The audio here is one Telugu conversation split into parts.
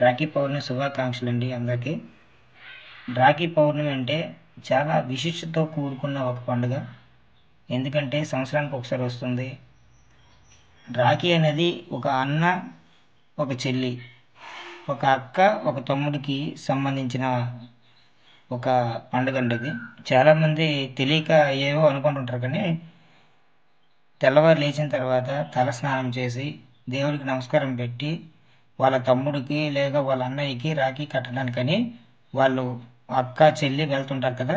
రాఖీ పౌర్ణమి శుభాకాంక్షలు అండి అందరికీ. రాఖీ పౌర్ణమి అంటే చాలా విశిష్టతో కూడుకున్న ఒక పండుగ. ఎందుకంటే సంవత్సరానికి ఒకసారి వస్తుంది. రాఖీ అనేది ఒక అన్న, ఒక చెల్లి, ఒక అక్క, ఒక తమ్ముడికి సంబంధించిన ఒక పండుగ అండి ఇది. చాలామంది తెలియక ఏవో అనుకుంటుంటారు, కానీ తెల్లవారు లేచిన తర్వాత తల స్నానం చేసి దేవుడికి నమస్కారం పెట్టి వాళ్ళ తమ్ముడికి లేక వాళ్ళ అన్నయ్యకి రాఖీ కట్టడానికని వాళ్ళు అక్క చెల్లి వెళ్తుంటారు కదా.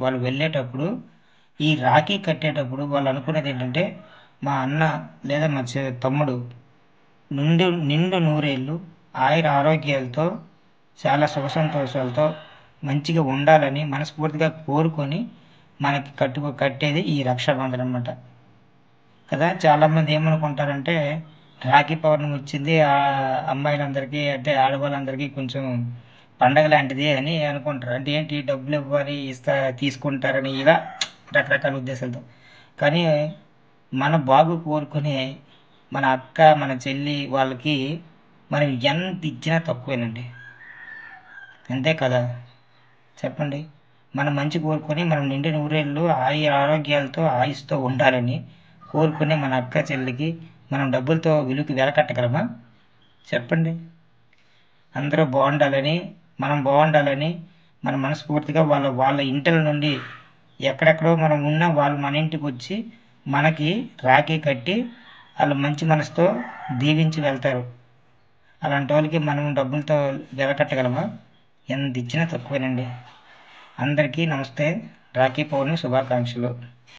వాళ్ళు వెళ్ళేటప్పుడు ఈ రాఖీ కట్టేటప్పుడు వాళ్ళు అనుకునేది ఏంటంటే, మా అన్న లేదా మా తమ్ముడు నిండు నూరేళ్ళు ఆయుర ఆరోగ్యాలతో చాలా సుఖ సంతోషాలతో మంచిగా ఉండాలని మనస్ఫూర్తిగా కోరుకొని మనకి కట్టేది ఈ రక్షాబంధనం అన్నమాట కదా. చాలామంది ఏమనుకుంటారంటే రాఖీ పౌర్ణమి వచ్చింది అమ్మాయిలందరికీ అంటే ఆడవాళ్ళందరికీ కొంచెం పండగ లాంటిది అని అనుకుంటారు. అంటే ఏంటి, డబ్బులు ఇవ్వాలి తీసుకుంటారని ఇలా రకరకాల ఉద్దేశాలతో. కానీ మన బాగు కోరుకునే మన అక్క మన చెల్లి వాళ్ళకి మనం ఎంత ఇచ్చినా తక్కువేనండి. అంతే కదా, చెప్పండి. మనం మంచి కోరుకొని మనం నిండు నూరేళ్ళు ఆరోగ్యాలతో ఆయుస్తో ఉండాలని కోరుకునే మన అక్క చెల్లికి మనం డబ్బులతో విలువకి వెలకట్టగలమా? చెప్పండి. అందరూ బాగుండాలని, మనం బాగుండాలని మన మనస్ఫూర్తిగా వాళ్ళ ఇంటిల నుండి ఎక్కడెక్కడో మనం ఉన్నా వాళ్ళు మన ఇంటికి వచ్చి మనకి రాఖీ కట్టి వాళ్ళు మంచి మనసుతో దీవించి వెళ్తారు. అలాంటి వాళ్ళకి మనం డబ్బులతో వెలకట్టగలమా? ఎంత ఇచ్చినా తక్కువేనండి. అందరికీ నమస్తే. రాఖీ పౌర్ణమి శుభాకాంక్షలు.